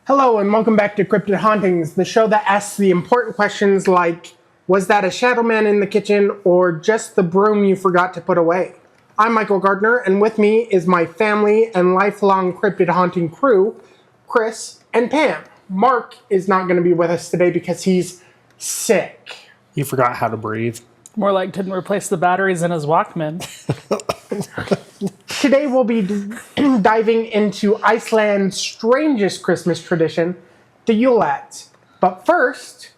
Hello and welcome back to Cryptid Hauntings, the show that asks the important questions like, was that a shadow man in the kitchen or just the broom you forgot to put away? I'm Michael Gardner, and with me is my family and lifelong Cryptid Haunting crew, Chris and Pam. Mark is not going to be with us today because he's sick. He forgot how to breathe. More like didn't replace the batteries in his Walkman. Today we'll be diving into Iceland's strangest Christmas tradition, the Yule Lads. But first,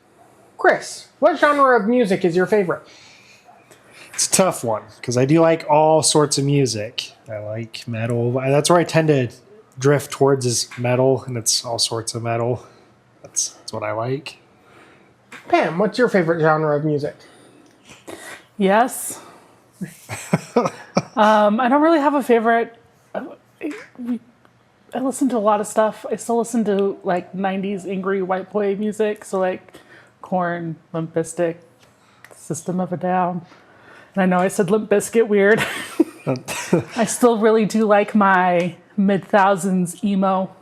Chris, what genre of music is your favorite? It's a tough one, because I do like all sorts of music. I like metal. That's where I tend to drift towards is metal, and it's all sorts of metal. That's what I like. Pam, what's your favorite genre of music? Yes. I don't really have a favorite. I listen to a lot of stuff. I still listen to like 90s angry white boy music. So like Korn, Limp Bizkit, System of a Down. And I know I said Limp Bizkit weird. I still really do like my mid-thousands emo.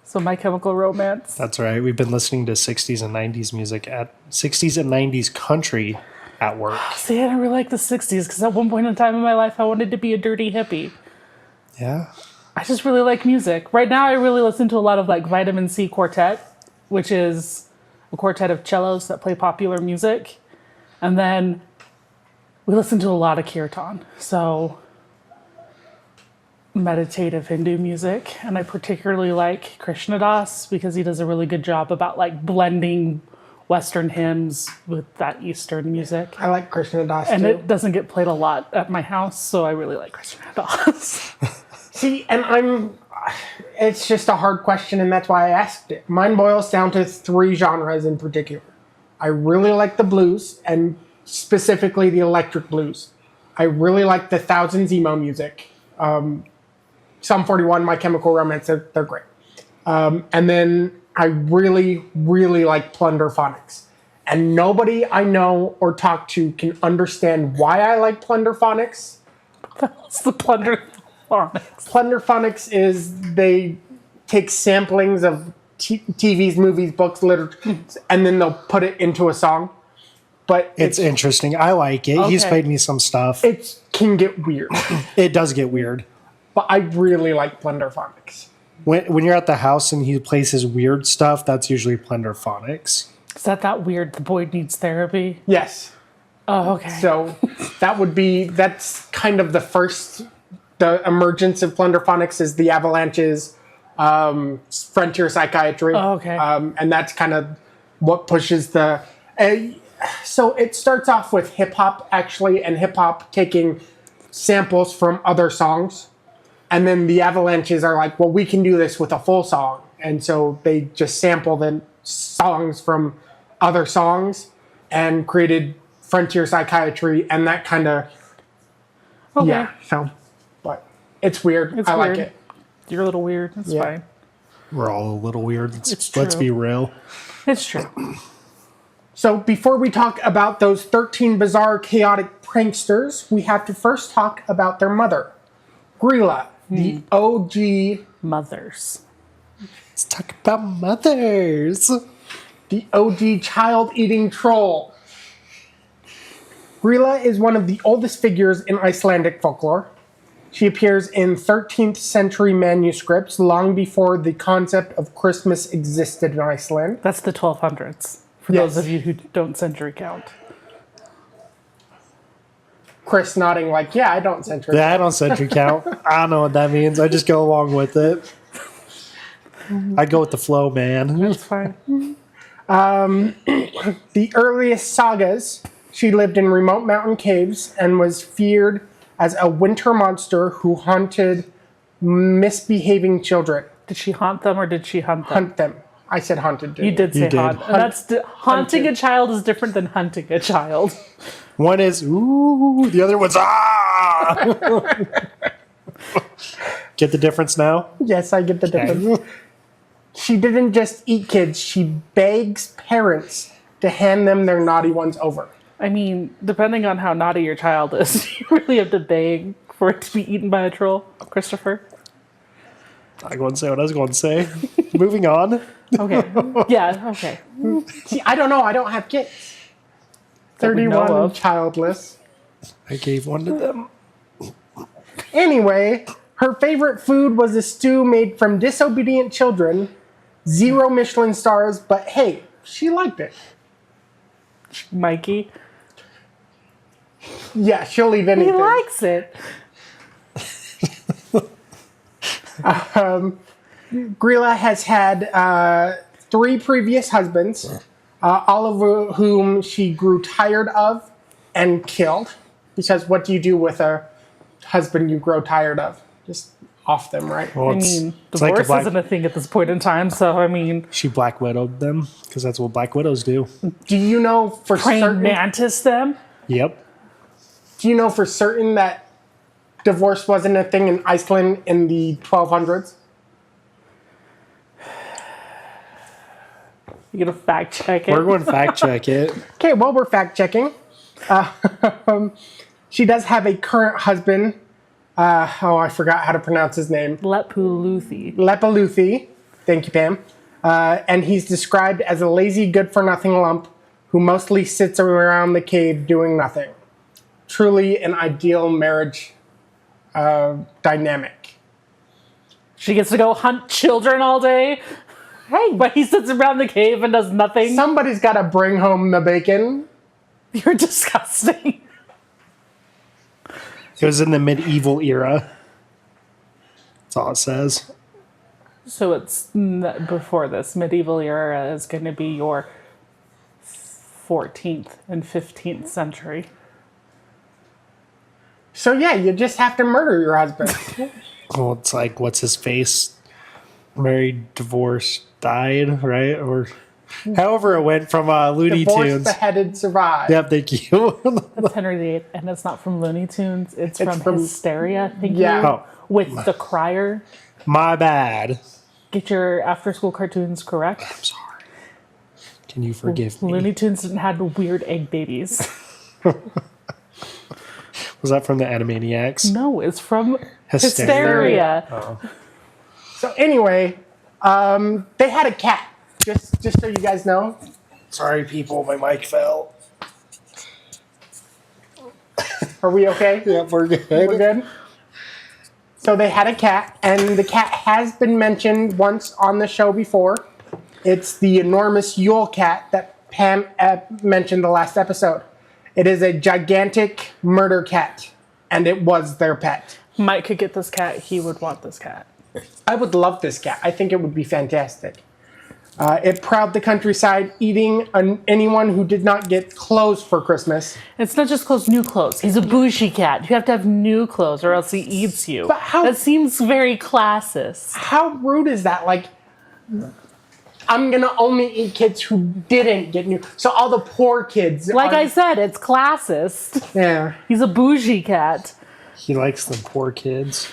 So My Chemical Romance. That's right. We've been listening to 60s and 90s music at 60s and 90s country at work. See, I don't really like the 60s because at one point in time in my life, I wanted to be a dirty hippie. Yeah. I just really like music. Right now, I really listen to a lot of like Vitamin C Quartet, which is a quartet of cellos that play popular music. And then we listen to a lot of kirtan. So meditative Hindu music. And I particularly like Krishna Das because he does a really good job about like blending Western hymns with that Eastern music. I like Krishna Das and too. it doesn't get played a lot at my house, so I really like Krishna Das. See, and it's just a hard question, and that's why I asked it. Mine boils down to three genres in particular. I really like the blues, and specifically the electric blues. I really like the Thousands emo music. Sum 41, My Chemical Romance, they're great. And then I really, really like plunderphonics. And nobody I know or talk to can understand why I like plunderphonics. What's the plunderphonics? Plunderphonics is they take samplings of TVs, movies, books, literature, and then they'll put it into a song. But it's interesting. I like it. Okay. He's played me some stuff. It can get weird. It does get weird. But I really like plunderphonics. When you're at the house and he plays his weird stuff, that's usually plunderphonics. Is that weird The Boy Needs Therapy? Yes. Oh, okay. So that's kind of the emergence of plunderphonics is the Avalanches, Frontier Psychiatry. Oh, okay. And that's kind of what pushes so it starts off with hip hop actually, and hip hop taking samples from other songs. And then the Avalanches are like, well, we can do this with a full song. And so they just sample the songs from other songs and created Frontier Psychiatry and that kind of, okay. Yeah. So, but it's weird. It's I weird. like it. You're a little weird. It's fine. We're all a little weird. It's Let's true. be real. It's true. So before we talk about those 13 bizarre, chaotic pranksters, we have to first talk about their mother, Gryla, the OG... Mothers. Let's talk about mothers. The OG child-eating troll. Gryla is one of the oldest figures in Icelandic folklore. She appears in 13th century manuscripts long before the concept of Christmas existed in Iceland. That's the 1200s, for Yes. those of you who don't century count. Chris nodding like, yeah, I don't century. Yeah, I don't century count. I don't know what that means. I just go along with it. I go with the flow, man. It's fine. The earliest sagas, she lived in remote mountain caves and was feared as a winter monster who haunted misbehaving children. Did she haunt them or did she hunt them? Hunt them. I said haunted. You did say You did. haunt. And haunting a child is different than hunting a child. One is, ooh, the other one's, ah! Get the difference now? Yes, I get the difference. She didn't just eat kids. She begs parents to hand them their naughty ones over. I mean, depending on how naughty your child is, you really have to beg for it to be eaten by a troll, Christopher. I'm going to say what I was going to say. Moving on. Okay. Yeah, okay. See, I don't know. I don't have kids. That we know 31 of. childless. I gave one to them. Anyway, her favorite food was a stew made from disobedient children. 0 Michelin stars, but hey, she liked it. Mikey. Yeah, she'll eat He anything. likes it. Gryla has had 3 previous husbands, all of whom she grew tired of and killed. Because what do you do with a husband you grow tired of? Just off them, right? Well, I mean, divorce isn't a thing at this point in time, so I mean... She Black Widowed them, because that's what Black Widows do. Do you know for Praying certain? mantis them? Yep. Do you know for certain that divorce wasn't a thing in Iceland in the 1200s? You gonna fact check it? We're going to fact check it. Okay, well, we're fact checking. She does have a current husband. I forgot how to pronounce his name. Lepuluthi. Lepaluthi. Thank you, Pam. And he's described as a lazy, good-for-nothing lump who mostly sits around the cave doing nothing. Truly an ideal marriage dynamic. She gets to go hunt children all day, Hey, but he sits around the cave and does nothing. somebody's got to bring home the bacon. You're disgusting. It was in the medieval era. That's all it says. So it's before this. Medieval era is going to be your 14th and 15th century. So yeah, you just have to murder your husband. Well, it's like, what's his face? Married, divorced, died, right? Or however it went from Looney Divorce, Tunes. beheaded, survive. Yep, thank you. That's Henry VIII, and it's not from Looney Tunes. It's from Hysteria. Thank Yeah. you. Oh, With the crier. my bad. Get your after-school cartoons correct. I'm sorry. Can you forgive me? Looney Tunes didn't have weird egg babies. Was that from the Animaniacs? No, it's from Hysteria. Hysteria. So anyway, they had a cat. Just so you guys know. Sorry, people, my mic fell. Are we okay? Yep, we're good. We're good. So they had a cat, and the cat has been mentioned once on the show before. It's the enormous Yule cat that Pam mentioned the last episode. It is a gigantic murder cat, and it was their pet. Mike could get this cat. He would want this cat. I would love this cat. I think it would be fantastic. It prowled the countryside, eating anyone who did not get clothes for Christmas. It's not just clothes, new clothes. He's a bougie cat. You have to have new clothes or else he eats you. But how- That seems very classist. How rude is that? Like, I'm gonna only eat kids who didn't get new. So all the poor kids. Like I said, it's classist. Yeah. He's a bougie cat. He likes them poor kids.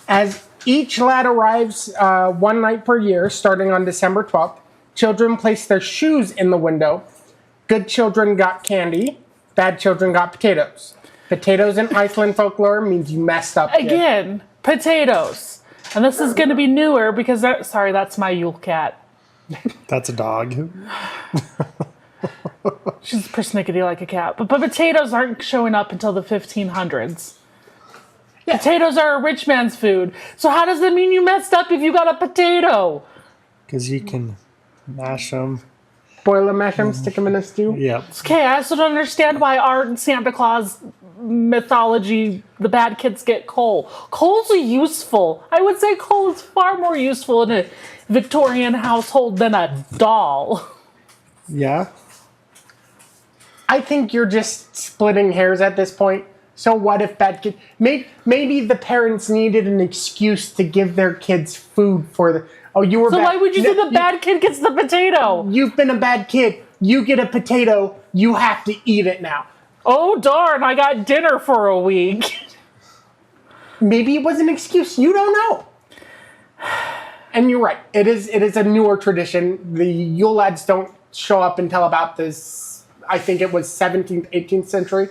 As each lad arrives one night per year, starting on December 12th, children place their shoes in the window. Good children got candy. Bad children got potatoes. Potatoes in Iceland folklore means you messed up. Kid. Again, potatoes. And this is going to be newer because, that's my Yule cat. That's a dog. She's persnickety like a cat. But potatoes aren't showing up until the 1500s. Yeah. Potatoes are a rich man's food. So how does that mean you messed up if you got a potato? Because you can mash them. Boil them, mash them, stick them in a stew. Yep. Okay, I also don't understand why our Santa Claus mythology, the bad kids get coal. Coal's useful. I would say coal is far more useful in a Victorian household than a doll. Yeah. I think you're just splitting hairs at this point. So what if bad kids... Maybe the parents needed an excuse to give their kids food for the... Oh, you were So bad. why would you say the bad kid gets the potato? You've been a bad kid. You get a potato. You have to eat it now. Oh, darn, I got dinner for a week. Maybe it was an excuse. You don't know. And you're right. It is a newer tradition. The Yule Lads don't show up until about this... I think it was 17th, 18th century.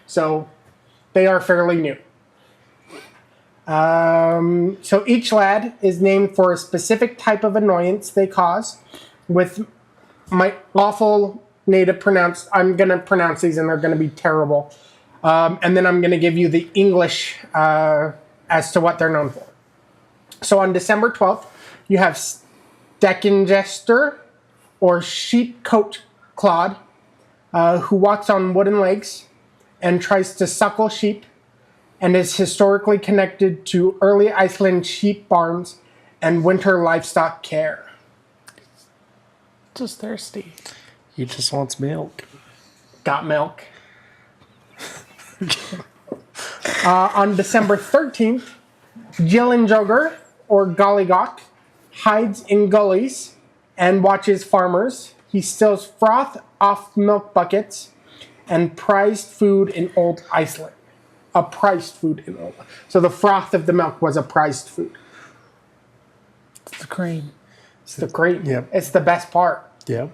So... they are fairly new. So each lad is named for a specific type of annoyance they cause, with my awful native pronounce. I'm going to pronounce these and they're going to be terrible. And then I'm going to give you the English as to what they're known for. So on December 12th, you have Stekkingester, or sheep coat clod, who walks on wooden legs and tries to suckle sheep, and is historically connected to early Iceland sheep barns and winter livestock care. Just thirsty. He just wants milk. Got milk. On December 13th, Gillinjoger, or Gollygawk, hides in gullies and watches farmers. He steals froth off milk buckets and prized food in old Iceland. A prized food in old. So the froth of the milk was a prized food. It's the cream. It's the cream. Yep. It's the best part. Yep.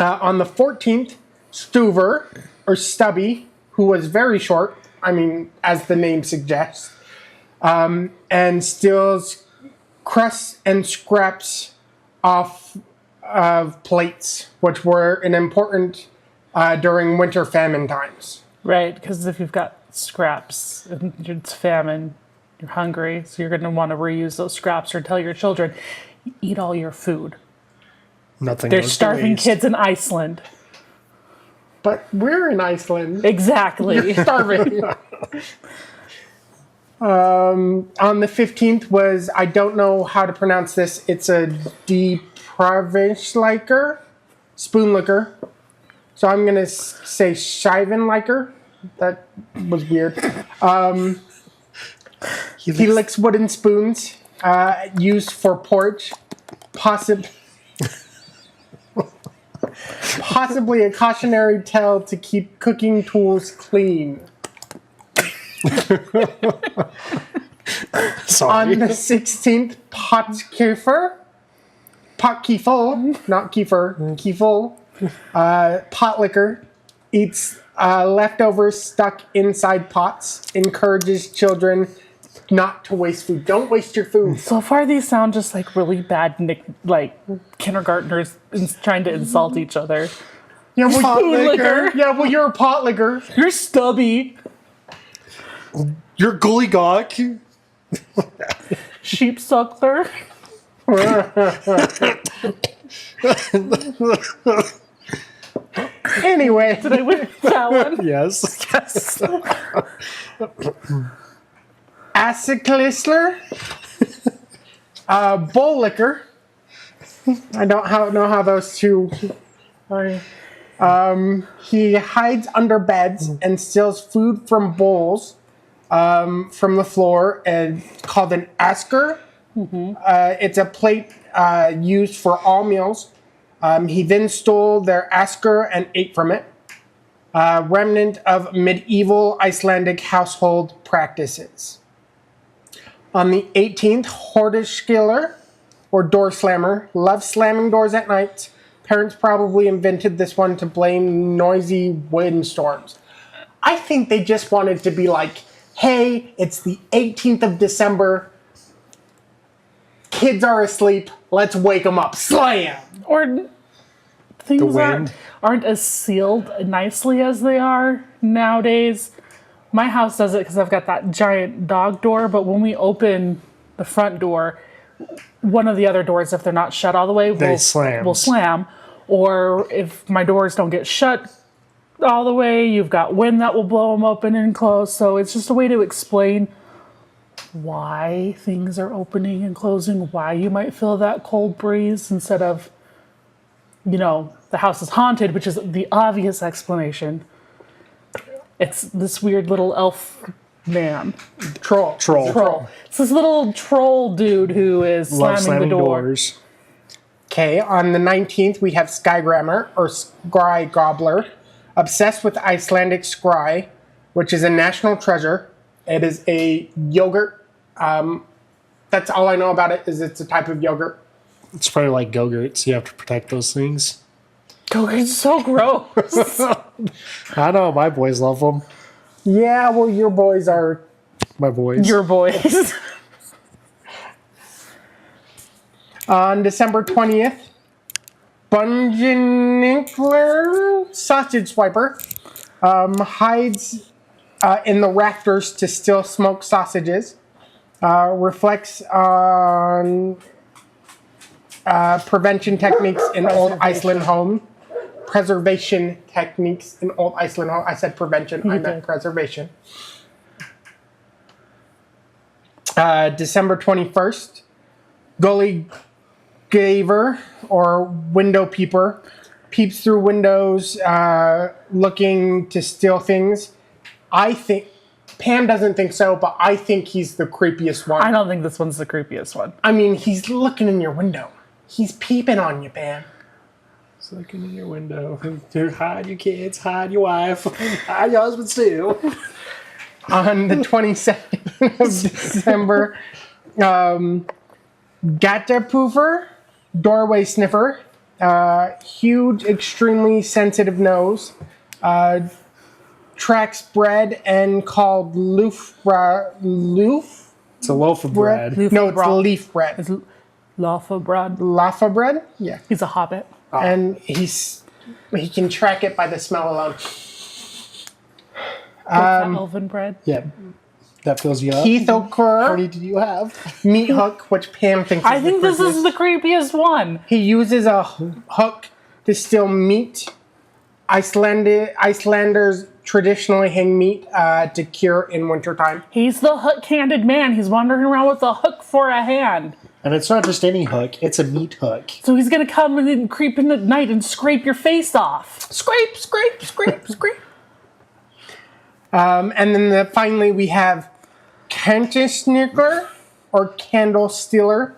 On the 14th, Stuver, or Stubby, who was very short, I mean, as the name suggests, and steals crusts and scraps off of plates, which were an important during winter famine times. Right, because if you've got scraps and it's famine, you're hungry, so you're going to want to reuse those scraps or tell your children, eat all your food. Nothing. There's goes to starving waste. kids in Iceland. But we're in Iceland. Exactly. Starving. On the 15th was, I don't know how to pronounce this, it's a depravishliker, spoonlicker. So I'm going to say Scheivenliker. That was weird. He licks wooden spoons used for porridge. Possibly a cautionary tale to keep cooking tools clean. Sorry. On the 16th, Potkiefel, not Kiefer, Kiefel, pot liquor, eats leftovers stuck inside pots, encourages children not to waste food. Don't waste your food. So far, these sound just like really bad, kindergartners trying to insult each other. Yeah, well, Pot liquor. Yeah, well, you're a pot liquor. You're stubby. You're Gollygawk. Sheep suckler. Anyway, Did I win that one? Yes. Yes. Aciclisler, bowl liquor. I don't know how those two are. He hides under beds and steals food from bowls from the floor, and called an asker. It's a plate used for all meals. He then stole their asker and ate from it. Remnant of medieval Icelandic household practices. On the 18th, Hordiskiller, or door slammer, loves slamming doors at night. Parents probably invented this one to blame noisy windstorms. I think they just wanted to be like, hey, it's the 18th of December. Kids are asleep. Let's wake them up. Slam! Or things wind. aren't as sealed nicely as they are nowadays. My house does it because I've got that giant dog door, but when we open the front door, one of the other doors, if they're not shut all the way, will slam. Or if my doors don't get shut all the way, you've got wind that will blow them open and close. So it's just a way to explain why things are opening and closing, why you might feel that cold breeze instead of, the house is haunted, which is the obvious explanation. It's this weird little elf man. Troll. It's this little troll dude who is slamming the door. doors. Okay, on the 19th, we have Skygrammer, or Scry Gobbler, obsessed with Icelandic scry, which is a national treasure. It is a yogurt. That's all I know about it, is it's a type of yogurt. It's probably like Go-Gurts. You have to protect those things. It's so gross. I know, my boys love them. Yeah, well, your boys are My voice. Your voice. On December 20th, Bungeninkler sausage swiper hides in the rafters to steal smoked sausages. Reflects on prevention techniques in old Iceland home. Preservation techniques in old Iceland home. I said prevention, I meant preservation. December 21st, Gully Gaver, or window peeper, peeps through windows looking to steal things. I think, Pam doesn't think so, but I think he's the creepiest one. I don't think this one's the creepiest one. I mean, he's looking in your window. He's peeping on you, Pam. He's looking in your window. Hide your kids, hide your wife, hide your husband too. On the 22nd of December, Gatapoofer, doorway sniffer, huge, extremely sensitive nose, tracks bread and called loof. It's a loaf of bread. No, it's leaf bread. It's Laffa bread. Laffa bread? Yeah. He's a hobbit. And he can track it by the smell alone. Elven bread. Yeah. That fills you up. Keith How O'Curr, many did you have? meat hook, which Pam thinks is I think the this is creepiest. the creepiest one. He uses a hook to steal meat. Icelanders traditionally hang meat to cure in wintertime. He's the hook-handed man. He's wandering around with a hook for a hand. And it's not just any hook, it's a meat hook. So he's going to come and creep in at night and scrape your face off. Scrape, scrape, scrape, scrape. And then finally we have Kantisnickler, or candle stealer.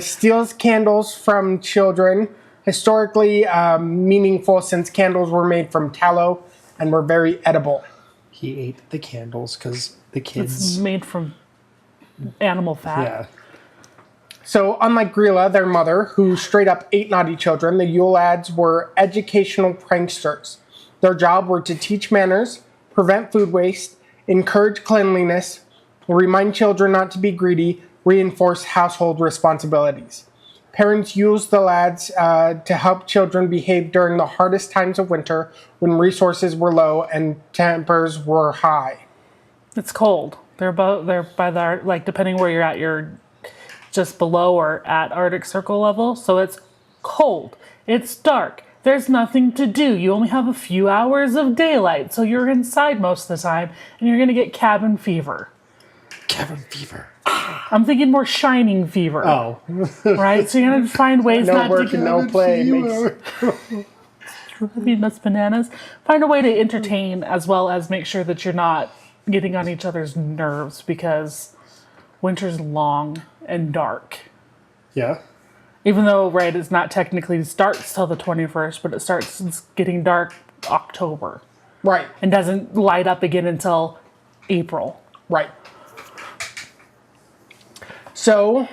Steals candles from children. Historically meaningful since candles were made from tallow and were very edible. He ate the candles because the It's kids... made from animal fat. Yeah. So unlike Gryla, their mother, who straight up ate naughty children, the Yule Lads were educational pranksters. Their job were to teach manners, prevent food waste, encourage cleanliness, remind children not to be greedy, reinforce household responsibilities. Parents used the lads to help children behave during the hardest times of winter when resources were low and tempers were high. It's cold. They're by the, like, depending where you're at, you're just below or at Arctic Circle level. So it's cold. It's dark. There's nothing to do. You only have a few hours of daylight. So you're inside most of the time and you're going to get cabin fever. Cabin fever. I'm thinking more shining fever. Oh. Right? So you're going to find ways No not work to and no play. I mean, that's bananas. Find a way to entertain as well as make sure that you're not getting on each other's nerves because winter's long and dark. Yeah. Even though, right, it's not technically starts till the 21st, but it's getting dark October Right, and doesn't light up again until April. right. So,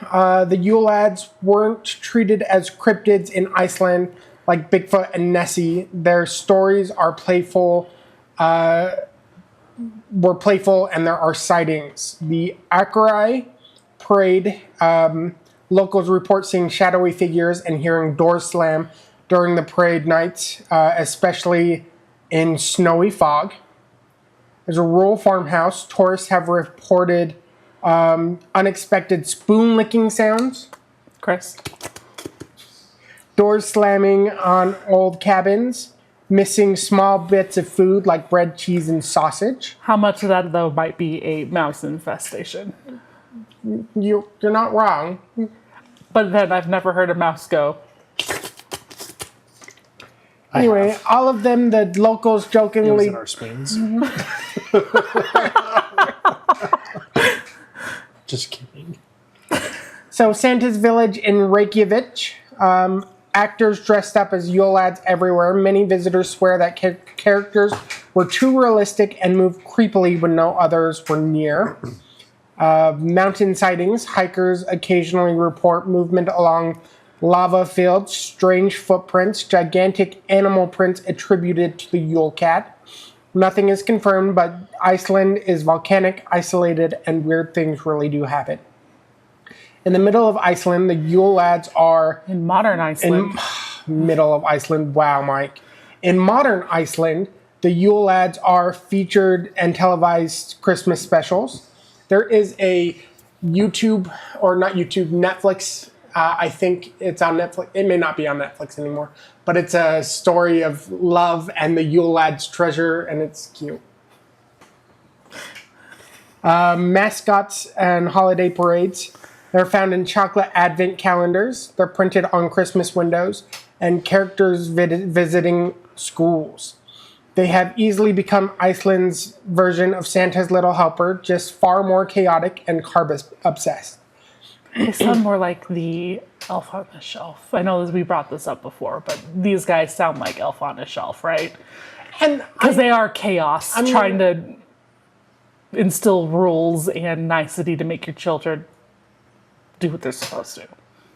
the Yule Lads weren't treated as cryptids in Iceland like Bigfoot and Nessie. Their stories are playful, and there are sightings. The Akrai parade, locals report seeing shadowy figures and hearing doors slam during the parade nights, especially in snowy fog. There's a rural farmhouse. Tourists have reported unexpected spoon licking sounds, Chris? doors slamming on old cabins, missing small bits of food like bread, cheese, and sausage. How much of that, though, might be a mouse infestation? You're not wrong. But then I've never heard a mouse go. Anyway, all of them, the locals It was jokingly in our spoons. Just kidding. So Santa's village in Reykjavík, actors dressed up as Yule Lads everywhere. Many visitors swear that characters were too realistic and moved creepily when no others were near. Mountain sightings. Hikers occasionally report movement along lava fields, strange footprints, gigantic animal prints attributed to the Yule Cat. Nothing is confirmed, but Iceland is volcanic, isolated, and weird things really do happen. In the middle of Iceland, the Yule Lads are... In modern Iceland. Middle of Iceland, wow, Mike. In modern Iceland, the Yule Lads are featured and televised Christmas specials. There is a YouTube, or not YouTube, Netflix. I think it's on Netflix. It may not be on Netflix anymore, but it's a story of love and the Yule Lads treasure, and it's cute. Mascots and holiday parades. They're found in chocolate advent calendars. They're printed on Christmas windows and characters visiting schools. They have easily become Iceland's version of Santa's Little Helper, just far more chaotic and carb-obsessed. They sound more like the Elf on the Shelf. I know we brought this up before, but these guys sound like Elf on the Shelf, right? And because they are chaos, trying to instill rules and nicety to make your children do what they're supposed to.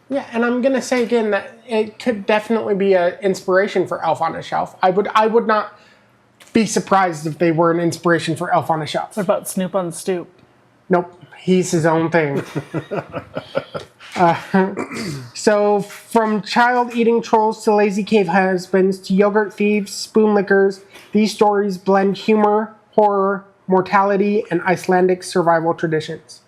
Yeah, and I'm going to say again that it could definitely be an inspiration for Elf on a Shelf. I would not be surprised if they were an inspiration for Elf on a Shelf. What about Snoop on the Stoop? Nope, he's his own thing. So, from child-eating trolls to lazy cave husbands to yogurt thieves, spoon lickers, these stories blend humor, horror, mortality, and Icelandic survival traditions.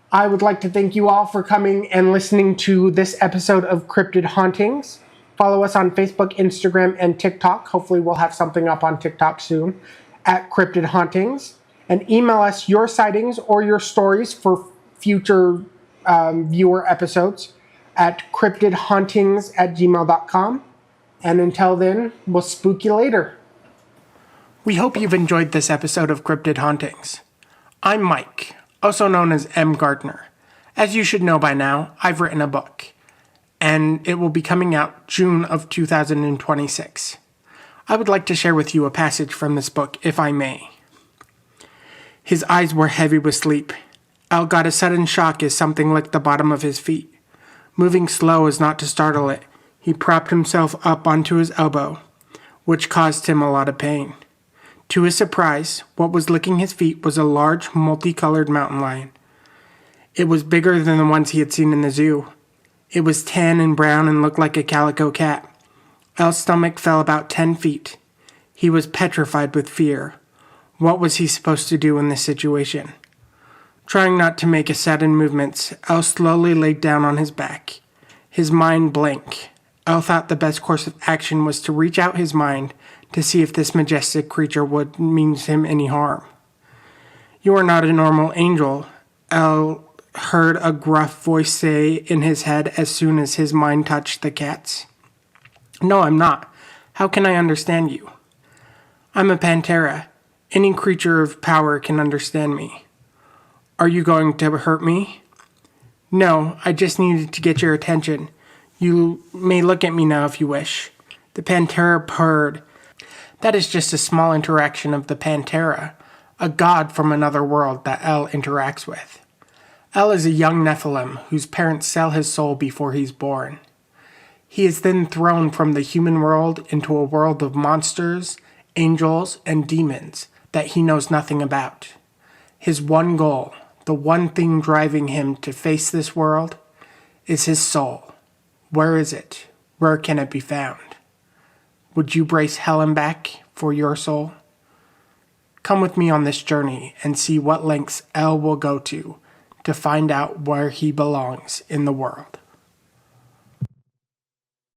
I would like to thank you all for coming and listening to this episode of Cryptid Hauntings. Follow us on Facebook, Instagram, and TikTok. Hopefully we'll have something up on TikTok soon at Cryptid Hauntings. And email us your sightings or your stories for future viewer episodes at cryptidhauntings@gmail.com. And until then, we'll spook you later. We hope you've enjoyed this episode of Cryptid Hauntings. I'm Mike, also known as M. Gardner. As you should know by now, I've written a book, and it will be coming out June of 2026. I would like to share with you a passage from this book, if I may. His eyes were heavy with sleep. El got a sudden shock as something licked the bottom of his feet. Moving slow as not to startle it, he propped himself up onto his elbow, which caused him a lot of pain. To his surprise, what was licking his feet was a large, multicolored mountain lion. It was bigger than the ones he had seen in the zoo. It was tan and brown and looked like a calico cat. El's stomach fell about 10 feet. He was petrified with fear. What was he supposed to do in this situation? Trying not to make sudden movements, El slowly laid down on his back. His mind blank. El thought the best course of action was to reach out his mind to see if this majestic creature would mean him any harm. "You are not a normal angel," El heard a gruff voice say in his head as soon as his mind touched the cat's. "No, I'm not. How can I understand you?" "I'm a Pantera. Any creature of power can understand me." "Are you going to hurt me?" "No, I just needed to get your attention. You may look at me now if you wish." The Pantera purred. That is just a small interaction of the Pantera, a god from another world that El interacts with. El is a young Nephilim whose parents sell his soul before he's born. He is then thrown from the human world into a world of monsters, angels, and demons that he knows nothing about. His one goal, the one thing driving him to face this world, is his soul. Where is it? Where can it be found? Would you brace Hélène back for your soul? Come with me on this journey and see what lengths El will go to find out where he belongs in the world.